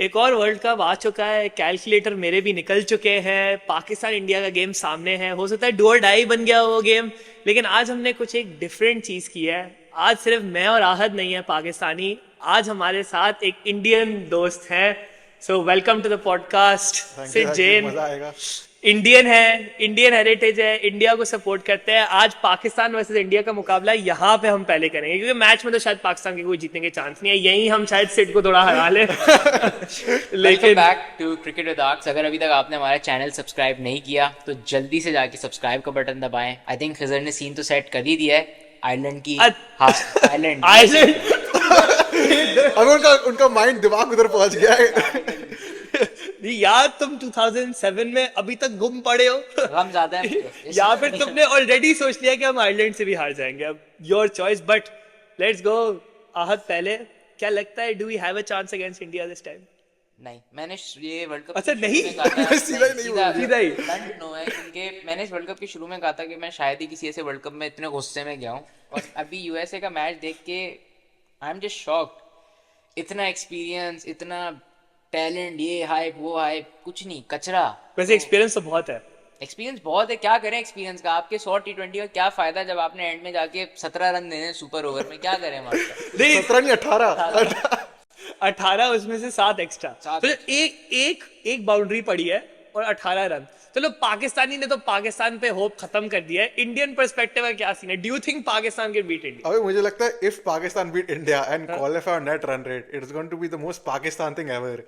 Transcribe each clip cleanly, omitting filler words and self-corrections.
एक और world cup आ चुका है, कैलकुलेटर मेरे भी निकल चुके हैं, पाकिस्तान इंडिया का गेम सामने है, हो सकता है डू और डाई बन गया वो गेम, लेकिन आज हमने कुछ एक डिफरेंट चीज की है। आज सिर्फ मैं और आहद नहीं है पाकिस्तानी, आज हमारे साथ एक इंडियन दोस्त है। So welcome to the podcast Sid Jain. मजा आएगा। इंडियन है, इंडियन हेरिटेज है, इंडिया को सपोर्ट करते हैं। आज पाकिस्तान वर्सेस इंडिया का मुकाबला यहाँ पे हम पहले करेंगे, क्योंकि मैच में तो शायद पाकिस्तान के कोई जीतने के चांस नहीं है, यही हम शायद सिड को थोड़ा हरा ले। लेकिन बैक टू क्रिकेट विद आर्क्स। अगर अभी तक आपने हमारा चैनल सब्सक्राइब नहीं किया तो जल्दी से जाके सब्सक्राइब का बटन दबाएं। आई थिंक खिजर ने सीन तो सेट कर ही दिया है आयरलैंड की। आयरलैंड अब उनका माइंड दिमाग उधर पहुंच गया है। यार तुम 2007 में अभी तक गुम पड़े हो। गम ज्यादा है या फिर तुमने ऑलरेडी सोच लिया कि हम आयरलैंड से भी हार जाएंगे। अब your choice, but let's go. Ahad, पहले क्या लगता है, do we have a chance against India this time? नहीं, मैंने ये वर्ल्ड कप अच्छा नहीं, सीधा ही नो है, क्योंकि मैंने इस वर्ल्ड कप के शुरू में कहा था कि मैं शायद ही किसी ऐसे वर्ल्ड कप में इतने गुस्से में गया हूँ, और अभी यूएसए का मैच देख के आई एम जस्ट शॉक्ड। इतना एक्सपीरियंस, इतना टैलेंट, ये हाइप वो हाइप, कुछ नहीं, कचरा। वैसे एक्सपीरियंस तो बहुत है। एक्सपीरियंस बहुत है, क्या करें एक्सपीरियंस का? आपके 100 T20 का क्या फायदा जब आपने एंड में जाके 17 रन देने सुपर ओवर में? क्या करें हमारे? 17 नहीं 18 उसमें से 7 एक्स्ट्रा। तो एक बाउंड्री पड़ी है और 18 रन। चलो पाकिस्तानी ने तो पाकिस्तान पे होप खत्म कर दिया है। इंडियन पर्सपेक्टिव में क्या सीन है? Do you think Pakistan can beat India? अबे मुझे लगता है if Pakistan beat India and qualify on net run rate, it is going to be the most Pakistan thing ever.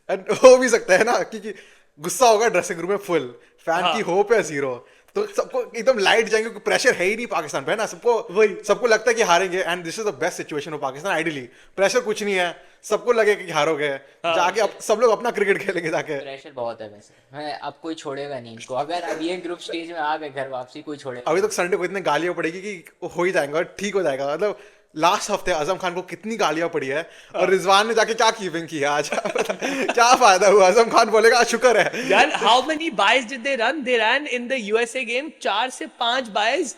And हो भी सकता है ना, क्योंकि गुस्सा होगा ड्रेसिंग रूम में फुल, फैन की होप है जीरो, तो सबको एकदम लाइट जाएंगे, क्योंकि प्रेशर है ही नहीं पाकिस्तान पे, है ना। सबको लगता है कि हारेंगे, and this is the best situation of Pakistan. Ideally pressure कुछ नहीं है, सबको लगेगा कि हारोगे, जाके अब सब लोग अपना क्रिकेट खेलेंगे जाके। प्रेशर बहुत है वैसे, मैं अब कोई छोड़ेगा नहीं इनको। अगर अब ये ग्रुप स्टेज में आ गए घर वापसी, कोई छोड़ेगा। अभी तक संडे को इतने गालियां पड़ेगी कि हो ही जाएगा और ठीक हो जाएगा। मतलब लास्ट हफ्ते आजम खान को कितनी गालियां पड़ी है, और रिजवान ने जाके क्या कीपिंग की है आज। क्या फायदा हुआ? आजम खान बोलेगा शुक्र है यार। How many byes did they run? They run in the USA game 4 से 5 बाइज,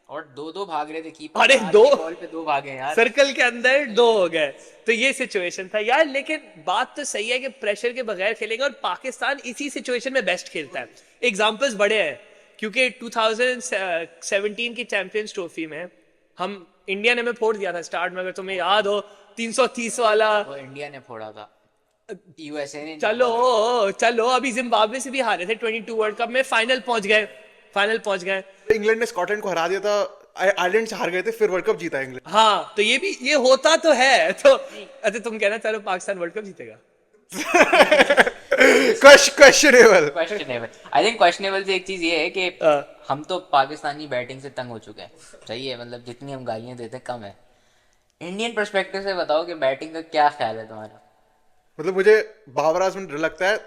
और दो भाग रहे थे कीपर। अरे दो बॉल पे 2 भागे यार, सर्कल के अंदर 2 हो गए। तो ये सिचुएशन था यार। लेकिन बात तो सही है कि प्रेशर के बगैर खेलेंगे, और पाकिस्तान इसी सिचुएशन में बेस्ट खेलता है। एग्जांपल्स बड़े हैं, क्योंकि 2017 की चैंपियंस ट्रॉफी में हम इंडिया ने हमें फोड़ दिया था स्टार्ट में, अगर तुम्हें याद हो, 330 वाला वो इंडिया ने फोड़ा था, यूएसए ने। चलो अभी जिम्बाब्वे से भी हारे थे 22 वर्ल्ड कप में, फाइनल पहुंच गए। इंग्लैंड ने स्कॉटलैंड को हरा दिया था, आयरलैंड से हार गए थे, फिर वर्ल्ड कप जीता इंग्लैंड। हाँ, तो ये होता तो है। तो अच्छा, तुम कहना चाह रहे हो पाकिस्तान वर्ल्ड कप जीतेगा? क्वेश्चनेबल। आई थिंक क्वेश्चनेबल से एक चीज ये है कि हम तो पाकिस्तानी बैटिंग से तंग हो चुके हैं। सही है, मतलब जितनी हम गालियां देते हैं कम है। इंडियन पर्सपेक्टिव से बताओ कि बैटिंग का क्या ख्याल है तुम्हारा? मतलब मुझे बाबर आजम डर लगता है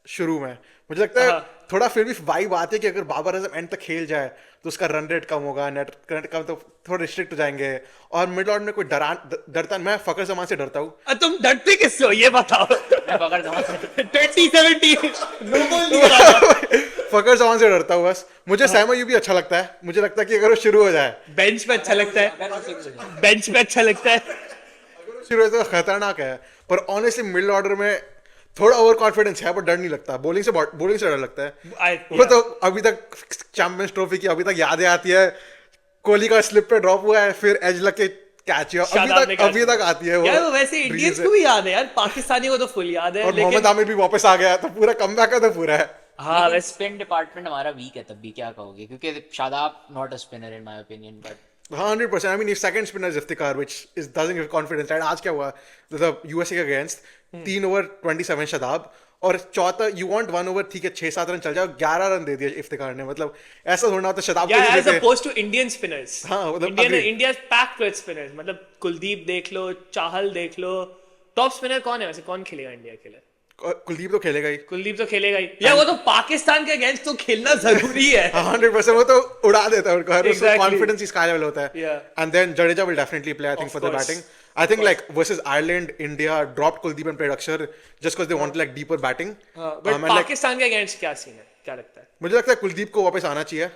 शुरू में, मुझे लगता है थोड़ा फिर भी वाइब आती है कि अगर बाबर आजम एंड तक खेल जाए तो उसका रन रेट कम होगा, नेट कम, तो थोड़ा रिस्ट्रिक्ट हो जाएंगे। और मिड ऑर्डर में कोई डरता, मैं फकर जमान से डरता हूँ। तुम डरते किससे हो ये बताओ? फकर जमान से 2017 फकर जमान से डरता हूँ बस। मुझे सैम अयूबी अच्छा लगता है, मुझे लगता है कि अगर वो शुरू हो जाए बेंच पे अच्छा लगता है, बेंच पे अच्छा लगता है, शुरू हो जाए तो खतरनाक है। पर ऑनेस्टली मिड ऑर्डर में थोड़ा ओवर कॉन्फिडेंस है, पर डर नहीं लगता। बॉलिंग से डर लगता है। वो तो अभी तक चैंपियंस ट्रॉफी की अभी तक यादें आती है, कोहली का स्लिप पे ड्रॉप हुआ है, फिर एज लग के कैच हुआ, अभी तक आती है वो। यार वो वैसे इंडियंस को भी याद है यार, पाकिस्तानी को तो फुल याद है। और मोहम्मद आमिर भी वापस आ गया, तो पूरा कमबैक का तो पूरा है। हाँ, वैसे स्पिन डिपार्टमेंट हमारा वीक है, तब भी क्या कहोगे? क्योंकि Shadab not a spinner in my opinion, but 100%. I mean, if second spinner is Iftikhar, which doesn't give confidence, right? आज क्या हुआ? मतलब यूएसए के अगेंस्ट 3 ओवर 27 शदाब, और चौथा यू वांट 1 ओवर, ठीक है 6-7 रन चल जाओ, 11 रन दे दिए इफ्तिखार ने। मतलब ऐसा थोड़ा होता शदाब को as opposed to Indian spinners. हाँ, मतलब इंडिया पैक्ड विद स्पिनर्स। मतलब कुलदीप देख लो, चाहल देख लो। टॉप स्पिनर कौन है वैसे? कौन खेलेगा इंडिया के लिए? कुलदीप तो खेलेगा ही। या वो तो पाकिस्तान के अगेंस्ट तो खेलना जरूरी है। 100%, वो तो उड़ा देता है उनका, कॉन्फिडेंस ही स्काई लेवल होता है। And then Jadeja will definitely play, I think, for the batting. I think like versus Ireland, India dropped Kuldeep and played Akshar just because they wanted like deeper batting. But Pakistan के against क्या scene है? क्या लगता है? मुझे लगता है कुलदीप को वापस आना चाहिए.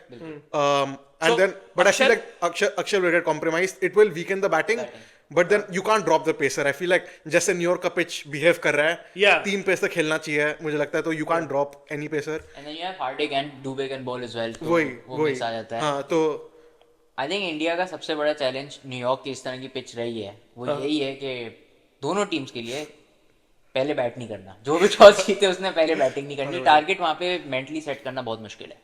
And then, but I feel like Akshar will get compromised. It will weaken the batting. But then you can't drop the pacer. I feel like जैसे न्यूयॉर्क का पिच बिहेव कर रहा है, Yeah. 3 पेस तक खेलना चाहिए मुझे लगता है, तो you can't drop any pacer. And then you have Hardik and Dubey can bowl as well. तो वही वो वही मिस आ जाता है. हाँ, तो आई थिंक इंडिया का सबसे बड़ा चैलेंज न्यूयॉर्क की इस तरह की पिच रही है, वो यही है कि दोनों टीम्स के लिए पहले बैट नहीं करना. जो भी टॉस जीते उसने पहले बैटिंग नहीं करनी. टारगेट वहाँ पे मेंटली सेट करना बहुत मुश्किल है.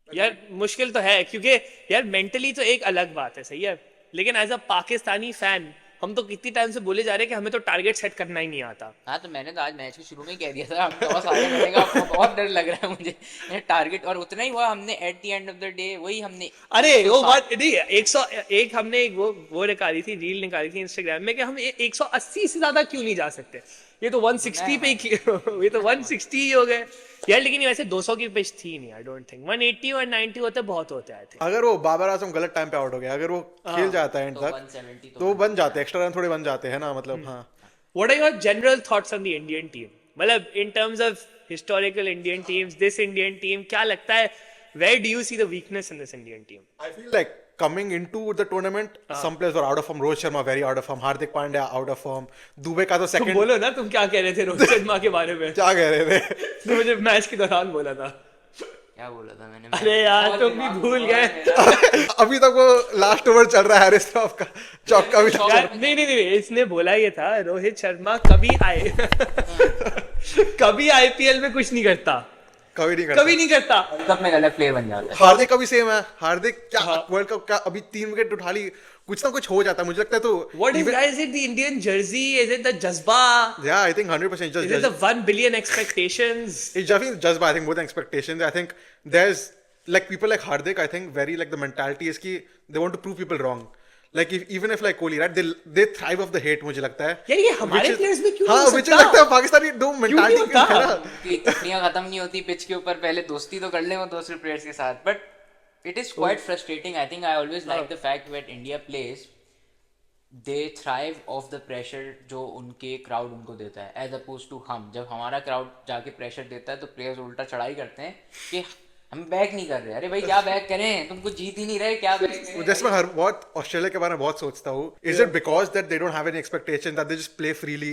यार मुश्किल तो है, क्योंकि यार मेंटली तो एक अलग बात है, सही है, लेकिन एज अ पाकिस्तानी फैन हम तो कितनी टाइम से बोले जा रहे हैं कि हमें तो टारगेट सेट करना ही नहीं आता. हाँ, तो मैंने तो आज मैच के शुरू में ही कह दिया था, हम टॉस आगे मिलेगा. आपको बहुत डर लग रहा है मुझे टारगेट, और उतना ही हुआ. हमने at the end of the day वही हमने अरे वो बात नहीं, 101 हमने एक वो निकाली थी, रील निकाली थी इंस्टाग्राम में कि हम 180 से ज्यादा क्यों नहीं जा सकते. ये तो 160 पे ही ये तो 160 ही हो गए यार. लेकिन ये वैसे 200 की पिच थी नहीं, आई डोंट थिंक 180 और 90 होते बहुत होते आए थे. अगर वो बाबर आजम गलत टाइम पे आउट हो गया, अगर वो खेल जाता है एंड तो तक, 170 तो बन जाते, एक्स्ट्रा रन थोड़े बन जाते हैं ना, मतलब. हाँ, What are your general thoughts on the Indian team? मतलब in terms of historical Indian teams, this Indian team, क्या लगता है? Where do you see the weakness in this Indian team? I feel like coming into the tournament, some players were out of form. Rohit Sharma very out of form. Hardik Pandya out of form. Dubey का तो तुम second. बोलो ना, तुम क्या कह रहे थे रोहित शर्मा के बारे में? क्या कह रहे थे? तुम मुझे मैच के दौरान बोला था. क्या बोला था मैंने? अरे यार बहुत तुम भी दिमाग भूल हुआ है गए. मेरा. अभी तक वो लास्ट ओवर चल रहा है हैरिस रॉफ का, चौका भी चल यार नहीं, इसने बोला ये था रोहित शर्मा कभी आए कभी आईपीएल में कुछ नहीं करता, कभी नहीं करता. कभी नहीं करता. वर्ल्ड कप में गलत प्लेयर बन जाता है. हार्दिक का भी सेम है. हार्दिक क्या वर्ल्ड कप का अभी 3 विकेट उठा ली, कुछ ना कुछ हो जाता है मुझे लगता है. तो What is that? Is it the Indian jersey? Is it the jazba? yeah, I think 100% Is it the 1 billion expectations? it's definitely just by I think more than expectations. I think there's like people like Hardik, I think very like the mentality is कि they want to prove people wrong. Like even if like Kohli, right, they thrive off the hate मुझे लगता है. यार ये हमारे players में क्यों हाँ, नहीं हो मुझे सकता? लगता है पाकिस्तानी दो mentality होता? है ना. कि टुकड़ियां खत्म नहीं होती पिच के ऊपर, पहले दोस्ती तो कर ले वो दूसरे प्लेयर्स के साथ. But it is quite frustrating. I think I always like the fact that India plays they thrive off the pressure जो उनके क्राउड उनको देता है, एज अपोज टू हम. जब हमारा क्राउड जाके प्रेशर देता है तो प्लेयर्स उल्टा चढ़ाई करते हैं कि हम बैक नहीं कर रहे. अरे भाई क्या बैक करें, तुम कुछ जीत ही नहीं रहे, क्या बैक करें? जैसे मैं हर बहुत ऑस्ट्रेलिया के बारे में बहुत सोचता हूँ. Is it because that they don't have any expectation, that they just play freely?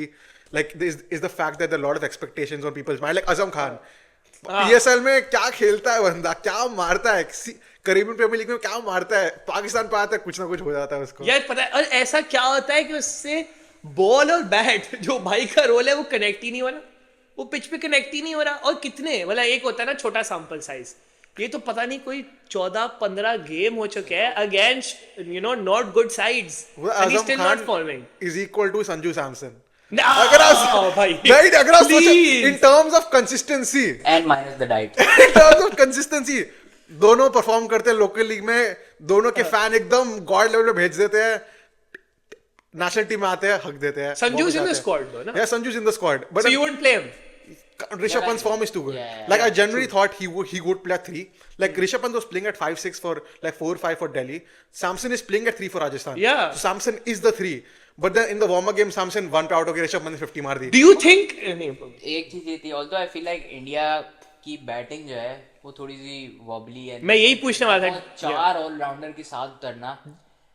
Like is the fact that there lot of expectations on people's mind. Like Azam Khan PSL में क्या खेलता है बंदा, क्या मारता है, करीबन प्रीमियर लीग में क्या मारता है, पाकिस्तान पे आता है कुछ ना कुछ हो जाता है उसको. यार पता है, और ऐसा क्या होता है कि उससे बॉल और बैट जो भाई का रोल है वो कनेक्ट ही नहीं हो रहा, वो पिच पे कनेक्ट ही नहीं हो रहा. और कितने मतलब एक होता है ना छोटा सैंपल साइज, ये तो पता नहीं कोई 14-15 गेम हो चुके हैं against not good sides, and he still not performing. Is equal to Sanju Samson. अगर अगर आप सोचो in terms of consistency and minus the diet. In terms of consistency दोनों परफॉर्म करते हैं लोकल लीग में, दोनों के फैन एकदम गॉड लेवल पे भेज देते हैं, नेशनल टीम में आते हैं हक देते हैं. संजू's in the squad though, na? Yeah, Sanju's in the squad. But So you wouldn't play him? Rishabh Pant's form is too good. Yeah, Like I generally thought he would play at 3. Like Rishabh Pant was playing at 5-6 for like 4-5 for Delhi. Samson is playing at 3 for Rajasthan. Yeah. So Samson is the 3. But then in the warm-up game, Samson 1 पे out हो गया, Rishabh Pant ने 50 मार दी. Do you think एक चीज ये थी, although I feel like India की बैटिंग जो है वो थोड़ी सी वॉबली है. मैं यही पूछने वाला था. 4 ऑलराउंडर के साथ उतरना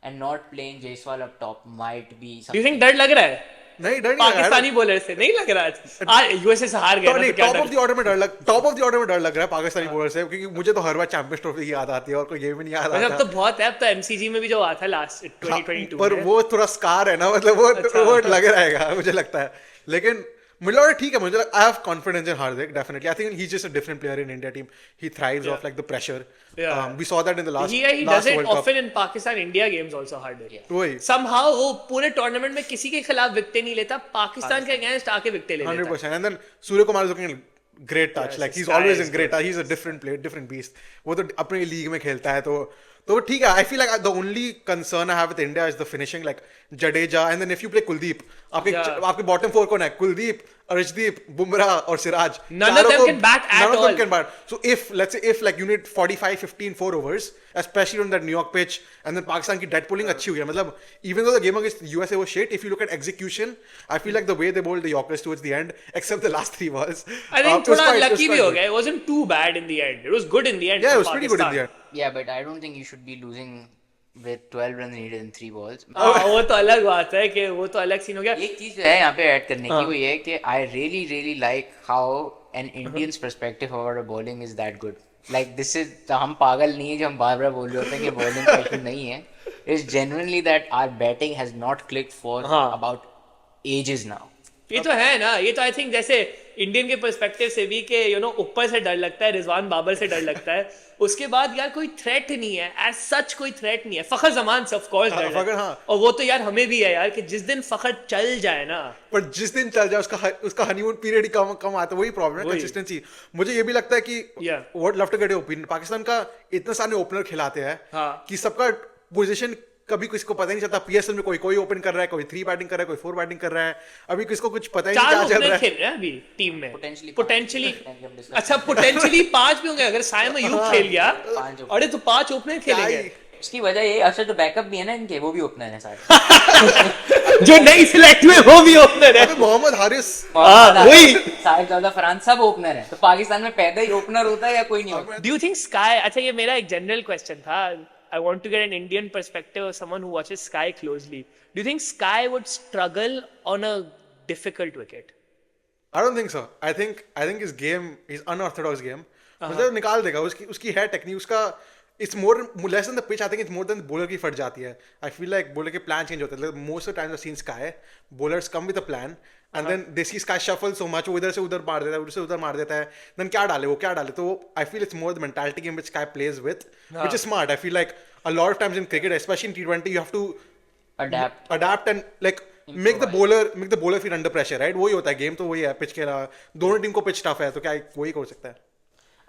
and not playing Jaiswal up top might be. Do you think डर लग रहा है नहीं, डर नहीं लग रहा है. पाकिस्तानी बॉलर से? नहीं लग रहा है यूएसए से हार गया ना, तो क्या टॉप ऑफ डर? द ऑर्डर में डर लग रहा है पाकिस्तानी बॉलर से, क्योंकि मुझे तो हर बार चैंपियंस ट्रॉफी की याद आती है और कोई गेम ही नहीं याद मतलब अब आता. तो बहुत है, अब तो एमसीजी में भी जो हुआ था लास्ट 2022 पर में. वो थोड़ा स्कार है ना, मतलब वो लग रहेगा मुझे लगता है. लेकिन मुझे लग रहा है ठीक है, मुझे I have confidence in Hardik definitely. I think he is just a different player in India team. He thrives off like the pressure. We saw that in the last he does it world cup. often in Pakistan India games also harder. वही Somehow वो पूरे tournament में किसी के खिलाफ wicket नहीं लेता, पाकिस्तान के अगेंस्ट आके विकेट ले लेता. 100%. And then Surya Kumar is looking great touch. Yes, like he's this guy always is in great touch. He's a different player, different beast. वो तो अपने लीग में खेलता है, तो ठीक है. I feel like the only concern I have with India is the finishing, like Jadeja, and then if you play Kuldeep, आपके bottom 4 कौन है? Kuldeep, Arshdeep, Bumrah और Siraj. None of them can bat at None of them all. can bat. So let's say if like you need 45, 15, 4 overs, especially on that New York pitch, and then Pakistan की dead pulling अच्छी हुई है. मतलब even though the game against USA was shit, if you look at execution, I feel like the way they bowled the Yorkers towards the end, except the last 3 balls. I think it was थोड़ा quite- it was lucky भी quite हो good. गया. It wasn't too bad in the end. It was good in the end. Yeah, for it was pretty good in the Pakistan. end. Yeah, but I don't think you should be losing with 12 runs needed in 3 balls. हाँ वो तो अलग बात है कि वो तो अलग सीन हो गया. एक चीज जो है यहाँ पे ऐड करने की वो ये है कि I really like how an Indians perspective about bowling is that good. Like this is, हम पागल नहीं है जो हम बार बार बोल रहे होते हैं कि बॉलिंग का इशू नहीं है. It's genuinely that our batting has not clicked for about ages now. ये तो है ना, ये तो आई थिंक जैसे इंडियन के पर्सपेक्टिव से भी कि यू नो ऊपर से डर लगता है, रिजवान बाबर से डर लगता है, उसके बाद यार कोई थ्रेट नहीं है, एज सच कोई थ्रेट नहीं है. फखर जमान से ऑफ कोर्स डर फखर, है. हाँ. और वो तो यार हमें भी है यार कि जिस दिन फखर चल जाए ना, पर जिस दिन चल जाए उसका हनीमून पीरियड ही कम आता है. वही प्रॉब्लम है, कंसिस्टेंसी. मुझे ये भी लगता है कि what love to get your opinion. Pakistan का इतने सारे ओपनर खिलाते हैं कि सबका पोजीशन कभी किसी को पता नहीं चलता. पीएसएल में कोई ओपन कर रहा है, कोई 3 बैटिंग कर रहा है, कोई 4 बैटिंग कर रहा है. अभी किसको कुछ पता ही नहीं क्या चल रहा है. खेल रहे हैं अभी टीम में पोटेंशियली. Potentially अच्छा पोटेंशियली 5 भी होंगे अगर साइम अयूब खेल गया. अरे तो 5 ओपनर खेलेंगे. उसकी वजह ये अक्सर जो बैकअप भी है ना इनके, वो भी ओपनर है सारे. जो नहीं सिलेक्ट हुए वो भी ओपनर है. मोहम्मद हारिस, वही साहिब ज़्यादा फरहान सब ओपनर है. तो पाकिस्तान में पैदा ही ओपनर होता है या कोई नहीं होता? Do you think Sky? अच्छा ये मेरा एक जनरल क्वेश्चन था. I want to get an Indian perspective of someone who watches Sky closely. Do you think Sky would struggle on a difficult wicket? I don't think so. I think his game is unorthodox game. मतलब निकाल देगा. उसकी है technique. उसका it's more less than the pitch. I think it's more than bowler की फट जाती है. I feel like bowler के plan change होते हैं. Most of the times I've seen Sky, bowlers come with a plan. And then they see Sky shuffle so much, वो इधर से उधर मार देता है, उधर से उधर मार देता है. Then क्या डाले. तो I feel it's more the mentality game which Sky plays with, which is smart. I feel like a lot of times in cricket, especially in T20, you have to adapt and like make the bowler feel under pressure, right? वही होता है game. तो वही है pitch के अलावा. दोनों team को पिच टफ है, तो क्या वही हो सकता है.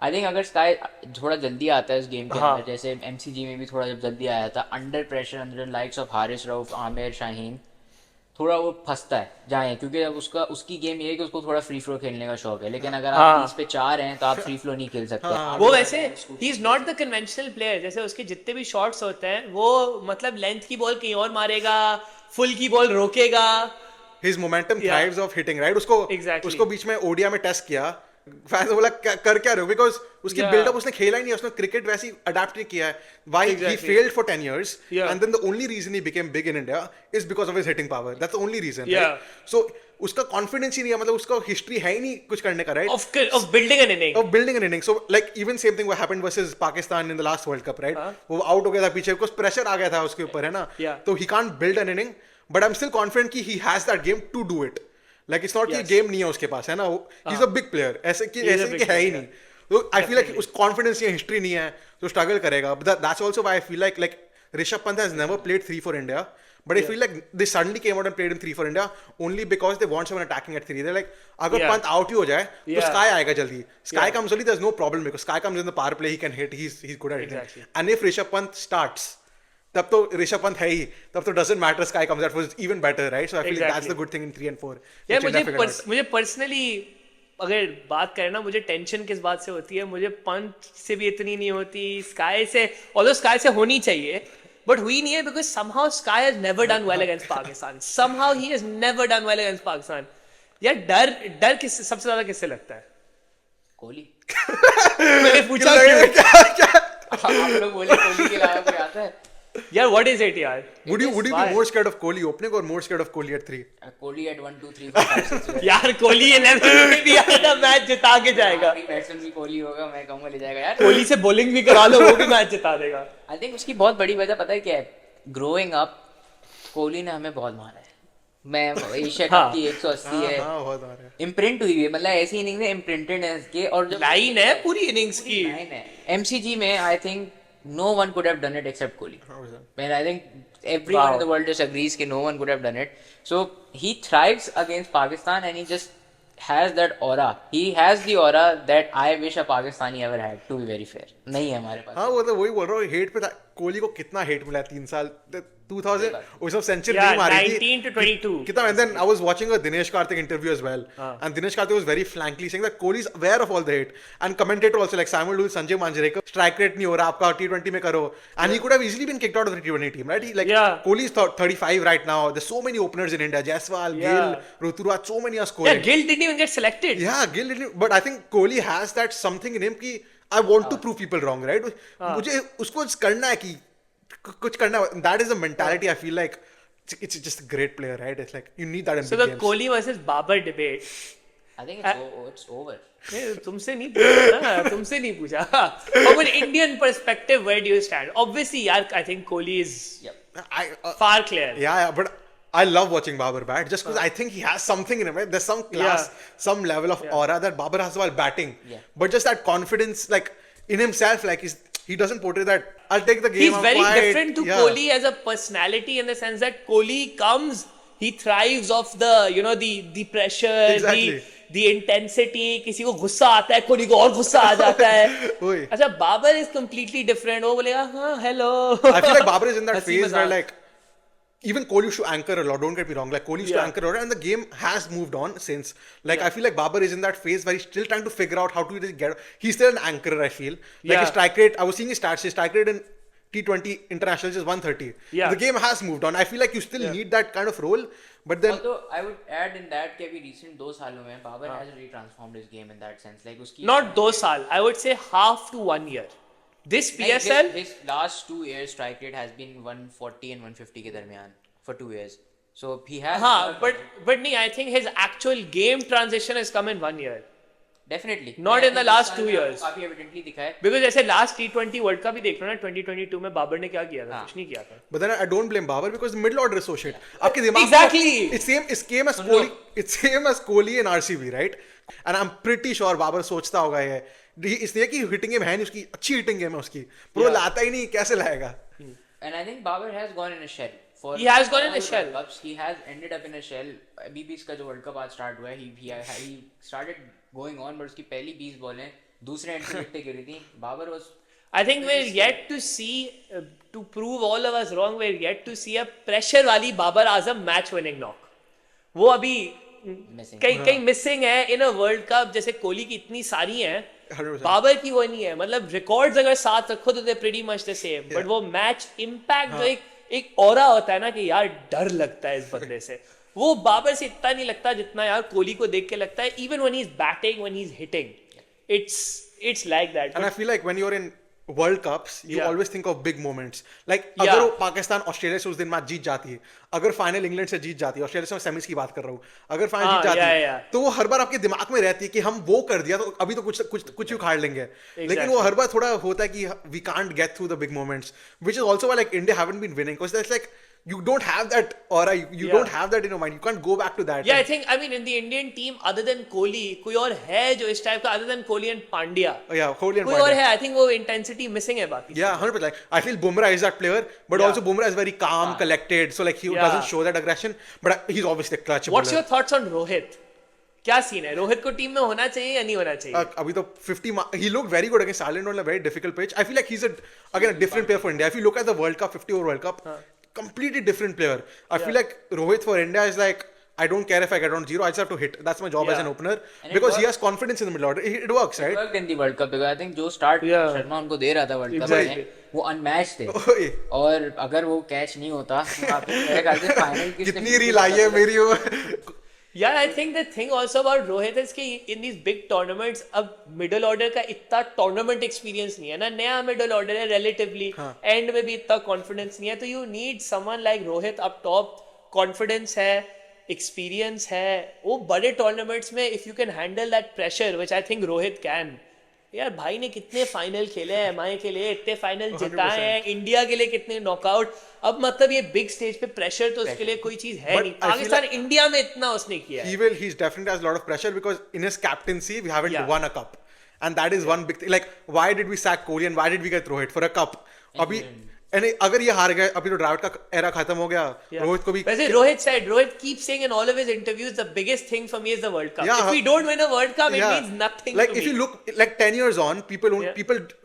आई थिंक अगर स्काई थोड़ा जल्दी आता है इस गेम के अंदर, जैसे एमसीजी में भी थोड़ा जब जल्दी आया था, under pressure, under likes of Haris Rauf, Aamir, Shaheen, थोड़ा वो फंसता है जाए. क्योंकि अब उसकी गेम ये है कि उसको थोड़ा फ्री फ्लो खेलने का शौक है. लेकिन अगर आप 30 पे 4 हैं तो आप फ्री फ्लो नहीं खेल सकते. वो वैसे he is not the conventional player. जैसे उसके जितने भी शॉट्स होते हैं वो मतलब लेंथ की बॉल कहीं और मारेगा, फुल की बॉल रोकेगा. His momentum thrives of hitting, right? उसको बीच में ओडिया में टेस्ट किया. फैंस ने बोला कर क्या रहे हो, बिकॉज उसकी बिल्डअप उसने खेला ही नहीं. उसने क्रिकेट वैसे ही अडैप्ट नहीं किया है. Why he failed for 10 years and then the only reason he became big in India is because of his hitting power. That's the only reason, right? So उसका कॉन्फिडेंस ही नहीं है. मतलब उसका हिस्ट्री है ही नहीं कुछ करने का, right? of building an inning. So like even same thing what happened versus Pakistan in the last World Cup, right? वो आउट हो गया था पीछे, कुछ प्रेशर आ गया था उसके ऊपर, है ना. तो he can't build an inning, but I'm still confident कि he has that game to do it. Like it's not कि गेम नहीं है उसके पास, है ना. he's a big player. ऐसे कि है ही नहीं. तो I feel like उस कॉन्फिडेंस या हिस्ट्री नहीं है तो स्ट्रगल करेगा. But that's also why I feel like Rishabh Pant has never played 3 for India, but I feel like they suddenly came out and played him 3 for India only because they want someone attacking at 3. They're like अगर Pant out ही हो जाए तो Sky आएगा जल्दी. Sky comes early, there's no problem because Sky comes in the power play, he can hit, he's good at it. And if Rishabh Pant starts, तब तो ऋषभ पंत है ही, तब तो doesn't matter Sky comes out was even better, right? So I feel like that's the good thing in 3 and 4. यार मुझे personally अगर बात करें ना, मुझे टेंशन किस बात से होती है, मुझे पंत से भी इतनी नहीं होती, स्काई से, ऑल्दो स्काई से होनी चाहिए बट हुई नहीं है because somehow Sky has never done well against Pakistan. Somehow he has never done well against Pakistan. यार डर किस सबसे ज्यादा किससे लगता है? कोहली. मैंने पूछा आप लोग बोले कोहली के अलावा कोई आता है? यार what is it यार? Would you be more scared of Kohli opening or more scared of Kohli at 3? Kohli at 1 2 3 4 5 6. यार कोहली 11 में भी आएगा, मैच जिता के जाएगा. बैट्समैन भी कोहली होगा, मैं कहूंगा ले जाएगा यार. कोहली से बॉलिंग भी करा लो, वो भी मैच जिता देगा. आई थिंक उसकी बहुत बड़ी वजह पता है क्या है? ग्रोइंग अप कोहली ने हमें बहुत मारा है. मैं एशिया कप की 180 है इम्प्रिंट हुई है. मतलब ऐसी इनिंग्स है इम्प्रिंटेड है इसके, और जो लाइन है पूरी इनिंग्स की लाइन है. एमसीजी में I think no one could have done it except Kohli. And I think everyone in the world just agrees that no one could have done it. So he thrives against Pakistan and he just has that aura. He has the aura that I wish a Pakistani ever had, to be very fair. नहीं है हमारे पास. हाँ वो तो वही बोल रहा हूँ, हेट पे था. कोहली को कितना हेट मिला 3 साल 2000 उसमें सेंचुरी नहीं मारी थी 19 to 22 कितना. And then I was watching a Dinesh Karthik interview as well, and Dinesh Karthik was very frankly saying that Kohli is aware of all the hate, and commentator also like Samuel Lul, Sanjay Manjrekar, strike rate नहीं हो रहा आपका, T20 में करो, and he could have easily been kicked out of the T20 team, right? He like Kohli is 35 right now. There's so many openers in India, Jaiswal, Gill, Ruturaj, so many are scoring. Yeah, Gill didn't even get selected. Yeah, Gill didn't, but I think Kohli has that something in him कि I want to prove people wrong, right? मुझे उसको करना है कि कुछ करना, that is the mentality. I feel like it's just a great player, right? It's like you need that in So big the games. Kohli versus Babar debate. I think it's over. नहीं, तुमसे नहीं पूछा ना, तुमसे नहीं पूछा. From an Indian perspective, where do you stand? Obviously, यार, I think Kohli is far clear. Yeah, but I love watching Babar bat just because I think he has something in him. Right? There's some class, some level of aura that Babar has while batting. Yeah. But just that confidence, like in himself, like he doesn't portray that. I'll take the game. He's I'm very quiet. different to Kohli as a personality in the sense that Kohli comes, he thrives off the, you know, the pressure, Exactly. the intensity. किसी को गुस्सा आता है, कोहली को और गुस्सा आ जाता है. वही. अच्छा, बाबर is completely different. वो बोलेगा हाँ hello. I feel like Babar is in that हंसी phase where मजाक. like even Kohli used to anchor a lot. Don't get me wrong. Like Kohli used to Yeah. anchor a lot, and the game has moved on since. Like I feel like Babar is in that phase where he's still trying to figure out how to just get. He's still an anchorer. I feel like his strike rate. I was seeing his stats. His strike rate in T20 internationals is 130. Yeah. The game has moved on. I feel like you still need that kind of role, but then Although I would add in that कि अभी recent 2 सालों में Babar has really transformed his game in that sense. Like उसकी Not 2 साल. I would say half to 1 year. This like PSL. his last 2 years strike rate has been 140 and 150 के दरमियान for 2 years. So he has. हाँ, but नहीं, I think his actual game transition has come in 1 year. Definitely. Not in the last 2 में years. काफी evidently दिखा है. Because जैसे last T20 world cup भी देख लो ना, 2022 में बाबर ने क्या किया था? कुछ नहीं किया था. But then I don't blame Babar because the middle order is so shit. आपके दिमाग में Exactly. it's same as Kohli. It's same as Kohli and RCB, right? And I'm pretty sure Babar सोचता होगा ये. इसलिए कि हिटिंग गेम है नहीं उसकी, अच्छी हिटिंग गेम है उसकी. पर वो लाता ही नहीं, कैसे लाएगा? And I think Babar has gone in a shell. He has gone in a all shell. World Cups, he has ended up in a shell. अभी भी इसका जो वर्ल्ड कप आज स्टार्ट हुआ है, he started going on, but उसकी पहली 20 बॉलें दूसरे एंड पे गिरी थी. Babar was. I think we're yet to see, to prove all of us wrong, we're yet to see a pressure वाली Babar Azam match winning knock. वो अभी कहीं मिसिंग है इन अ वर्ल्ड कप. जैसे कोहली की इतनी सारी हैं, 100%. बाबर की वो नहीं है. मतलब रिकॉर्ड्स अगर साथ रखो तो they pretty much the same, but वो मैच इंपैक्ट जो एक ऑरा होता है ना कि यार डर लगता है इस बंदे से, वो बाबर से इतना नहीं लगता जितना यार कोहली को देख के लगता है. Even when he is batting, when he is hitting, it's like that. And I feel like when you're in World Cups, you always think of big moments. Like Yeah. अगर वो पाकिस्तान ऑस्ट्रेलिया से उस दिन मैच जीत जाती है, अगर final England से जीत जाती है, ऑस्ट्रेलिया से मैं सेमीज की बात कर रहा हूँ, अगर फाइनल जीत जाती है, तो वो हर बार आपके दिमाग में रहती है कि हम वो कर दिया तो अभी तो कुछ उखाड़ लेंगे. लेकिन वो हर बार थोड़ा होता है कि we can't get through the big moments, which is also why like India haven't been winning because that's like you don't have that aura, you don't have that in your mind, you can't go back to that. Yeah, I mean in the Indian team other than Kohli कोई और है जो इस type का, other than Kohli and Pandya, Yeah, Kohli and कोई और है. I think वो intensity missing है बाकी. Yeah, 100%. Like, I feel Bumrah is that player, but also Bumrah is very calm, collected, so like he doesn't show that aggression, but he's obviously a clutch What's bowler. your thoughts on Rohit? क्या scene है? रोहित को team में होना चाहिए या नहीं होना चाहिए? अभी तो 50 he looked very good against Ireland on a very difficult pitch. I feel like he's again a different player for India. If you look at the World Cup, 50 over World Cup, completely different player. I feel like Rohit for India is like, I don't care if I get on zero, I just have to hit. That's my job as an opener. And Because he has confidence in the middle order. It works, right? It worked in the World Cup because I think जो start Sharma उनको दे रहा था world cup में, वो unmatch थे. ओए, और अगर वो कैच नहीं होता तो मेरे ख्याल से फाइनल की कितनी रील आई है मेरी वो. Yeah, I think the thing also about Rohit is कि in these big tournaments अब middle order का इतना tournament experience नहीं है ना, नया middle order है relatively, end में भी इतना confidence नहीं है, तो you need someone like Rohit up top, confidence है, experience है, वो बड़े tournaments में if you can handle that pressure, which I think Rohit can. यार भाई ने कितने फाइनल खेले हैं एमआई के लिए, इतने फाइनल जिताए हैं, इंडिया के लिए कितने नॉकआउट. अब मतलब ये बिग स्टेज पे प्रेशर तो उसके लिए कोई चीज है नहीं. पाकिस्तान इंडिया में इतना उसने किया है. He's definitely has a lot of pressure because in his captaincy we haven't won a cup, and that is one big thing. Like why did we sack Kohli and why did we get Rohit for a cup? अभी अगर ये हार गए, अभी तो ड्राविड का era खत्म हो गया, रोहित को भी. वैसे Rohit keeps saying in all of his interviews the biggest thing for me is the World Cup. If we don't win a World Cup, it means nothing. Like to if me. you look like 10 years on, people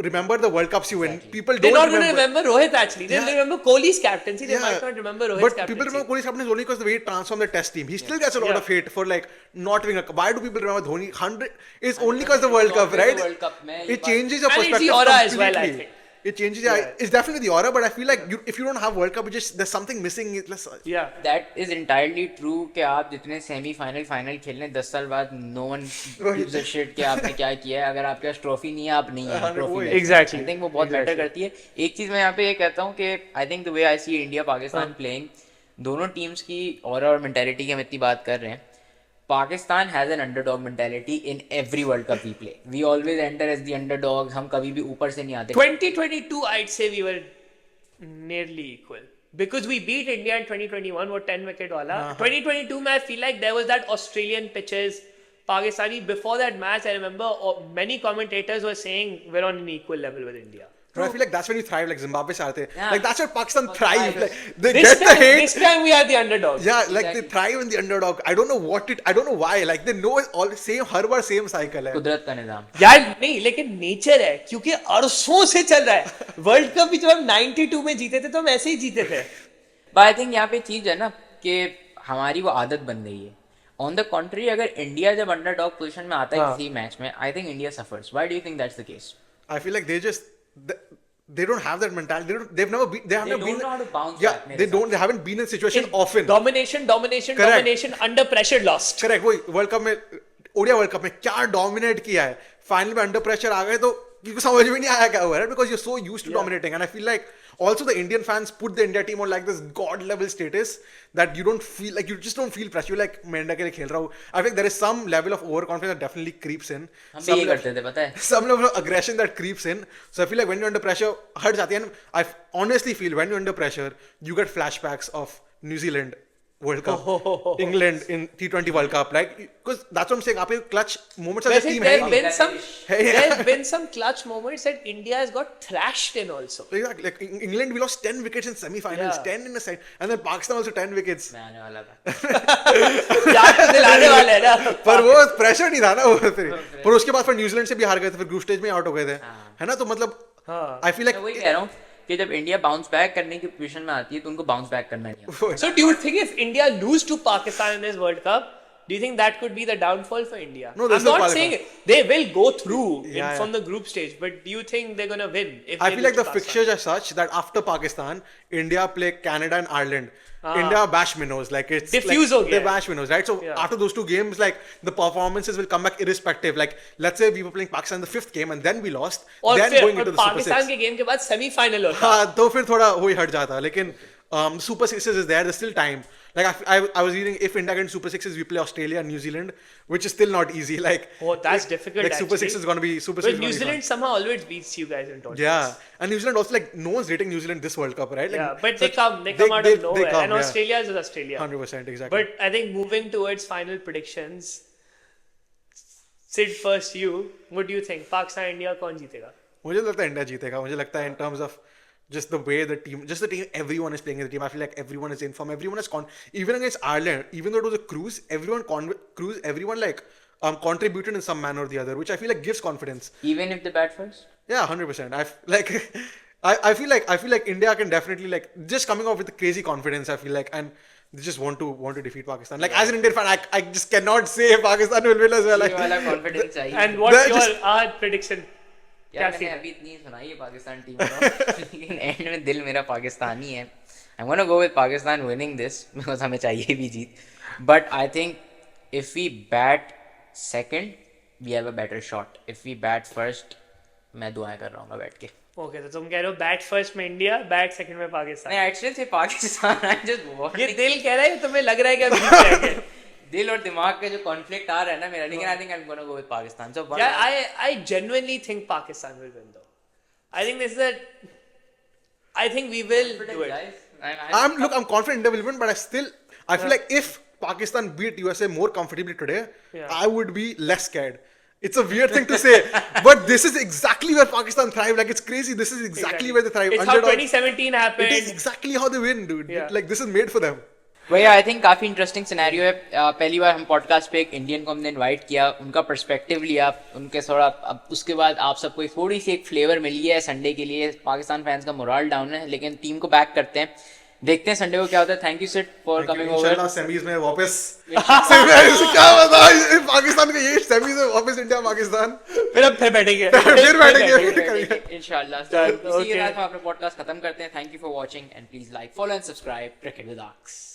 remember the World Cups you win. People They're don't not going to remember Rohit actually. They'll remember Kohli's captaincy. They might not remember Rohit's but captaincy. people remember Kohli's captaincy only because the way he transformed the test team. He still gets a lot of hate for like not winning a cup. Why do people remember Dhoni? 100 is only because the World Cup, right? World Cup में It changes your And it's perspective the aura as well, I completely. think. it changes. Yeah, it's definitely the aura, but I feel like if you don't have World Cup, there's something missing. Yeah. That is entirely true कि आप जितने semifinal final खेल रहे हैं 10 साल बाद no one gives a shit कि आपने क्या किया है, अगर आपके पास ट्रॉफी नहीं है आप नहीं है ट्रॉफी। Exactly. I think वो बहुत मैटर करती है। एक चीज मैं यहाँ पे ये कहता हूँ कि I think the way I see India Pakistan playing, दोनों टीम्स की ऑरा और मेंटालिटी की हम इतनी बात कर रहे हैं। Pakistan has an underdog mentality in every World Cup we play. We always enter as the underdog. हम कभी भी ऊपर से नहीं आते। 2022, I'd say we were nearly equal because we beat India in 2021. वो 10 wicket वाला। 2022 में I feel like there was that Australian pitches, Pakistani. Before that match, I remember many commentators were saying we're on an equal level with India. No, I feel like that's when you thrive, like Zimbabwe se aate. Yeah. Like that's where Pakistan thrive. Like they This get the time, hate. this time we are the underdog. Yeah, like Exactly. they thrive in the underdog. I don't know why. Like they know it's all same, her bar same cycle है. कुदरत का निजाम। यार नहीं, लेकिन nature है क्योंकि अरसों से चल रहा है। वर्ल्ड कप भी जब हम 92 में जीते थे तो हम ऐसे ही जीते थे। But I think यहाँ पे चीज है ना कि हमारी वो आदत बन गई है। On the contrary, अगर इंडिया जब अंडरडॉग पोजीशन में आता है किसी मैच में, I think India suffers. Why do you think that's the case? I feel like they don't have that mentality. They have never don't been. know how to bounce Yeah, back, they haven't been in situation often. Domination, Correct. under pressure lost. Correct. वही world cup में, Odia world cup में क्या dominate किया है, final में under pressure आ गए तो किसी समझ में नहीं आया क्या हुआ है, because you're so used to dominating. And I feel like also the Indian fans put the India team on like this god level status that you just don't feel pressure. You're like मैं India के लिए खेल रहा हूँ. I think there is some level of overconfidence that definitely creeps in. हम भी ये करते थे पता है। Some level of aggression that creeps in. So I feel like when you're under pressure, हट जाती है. And I honestly feel when you're under pressure, you get flashbacks of New Zealand World Cup, England in T20 World Cup, like because that's what I'm saying. आपके clutch moments as a team है There's he been नहीं. there's been some clutch moments that India has got thrashed in also. Exactly. Like England, we lost 10 wickets in semi-finals, Yeah. 10 in a set, and then Pakistan also 10 wickets. मैं आने वाला था। याद तो दिलाने वाले हैं ना। पर वो प्रेशर नहीं था ना वो फिर। पर उसके बाद फिर न्यूजीलैंड से भी हार गए थे, फिर ग्रुप स्टेज में आउट हो गए थे, है ना? तो मतलब आई फील मैं लाइक वही कह रहा हूँ कि जब इंडिया बाउंस बैक करने की पोजीशन में आती है तो उनको बाउंस बैक करना नहीं आता। So do you think if India lose to Pakistan in this World Cup, do you think that could be the downfall for India? No, there's I'm no not qualify. saying they will go through Yeah, from the group stage, but do you think they're gonna win? If I they feel lose like the to Pakistan? fixtures are such that after Pakistan, India play Canada and Ireland. India bash minnows, like it's Diffuse like, ho they gaya. bash minnows, right? So Yeah. after those two games, like the performances will come back irrespective. Like let's say we were playing Pakistan in the 5th game and then we lost, और then फिर going into the Super Pakistan 6. के game के बाद semifinal होता हाँ, तो फिर थोड़ा वही हट जाता, लेकिन Super Sixes is there. There's still time. Like I was reading, if India gets Super Sixes, we play Australia and New Zealand, which is still not easy. Like Oh, that's difficult. like Super actually. Six is gonna be Super But Six. New Zealand somehow always beats you guys in tournaments. Yeah, and New Zealand also, like no one's rating New Zealand this World Cup, right? Like, Yeah, but they come out of nowhere, and Australia is Australia. 100% exactly. But I think moving towards final predictions, Sid, first you. What do you think? Pakistan, India, कौन जीतेगा? मुझे लगता है India जीतेगा. मुझे लगता है in terms of just the way the team, everyone is playing as a team. I feel like everyone is in form. Everyone is even against Ireland, even though it was a cruise, everyone like contributed in some manner or the other, which I feel like gives confidence. Even if they bat first? Yeah, 100%. I feel like India can definitely like just coming off with crazy confidence. I feel like, and they just want to defeat Pakistan. Like as an Indian fan, I just cannot say Pakistan will win as well. ये वाला confidence चाहिए। And what's They're your just- our prediction? यार क्या मैंने scene? अभी इतनी सुनाई है पाकिस्तान टीम को, लेकिन एंड में दिल मेरा पाकिस्तानी है। I'm gonna go with Pakistan winning this because हमें चाहिए भी जीत। But I think if we bat second, we have a better shot. If we bat first, मैं दुआएं कर रहा हूँ बैठ के। Okay, तो तुम कह रहे हो बैट फर्स्ट में इंडिया, बैट सेकंड में पाकिस्तान. नहीं एक्चुअली से पाकिस्तान I just want ये दिल कह रहा है, तुम्हें लग रहा है कि अब जीत जाएंगे. दिल और दिमाग का जो कॉन्फ्लिक्ट आ रहा है ना मेरा, लेकिन I think I'm gonna go with Pakistan. So one Yeah, I genuinely think Pakistan will win though. I think this is I think we will do it. guys. I'm confident India will win, but I feel like if Pakistan beat USA more comfortably today, Yeah. I would be less scared. It's a weird thing to say, but this is exactly where Pakistan thrive. Like it's crazy. This is exactly where they thrive. It's how Underdog. 2017 happened. It is exactly how they win, dude. Yeah. Like this is made for them. भैया I think काफ़ी interesting scenario है। पहली बार हम podcast पे एक Indian को हमने invite किया, उनका पर्सपेक्टिव लिया, उनके थोड़ा अब उसके बाद आप सबको थोड़ी सी एक फ्लेवर मिली है संडे के लिए। पाकिस्तान फैंस का मोरल डाउन है, लेकिन टीम को बैक करते हैं। देखते हैं संडे को क्या होता है. Thank you sit for coming over. इंशाल्लाह सेमीज में वापस सेमीज क्या बता पाकिस्तान के ये सेमीज में वापस इंडिया पाकिस्तान फिर बैठेंगे फिर बैठेंगे इंशाल्लाह. चल, इसी के okay. साथ हम अपना पॉडकास्ट खत्म करते हैं. Thank you for watching and please like, follow and subscribe cricket with arcs.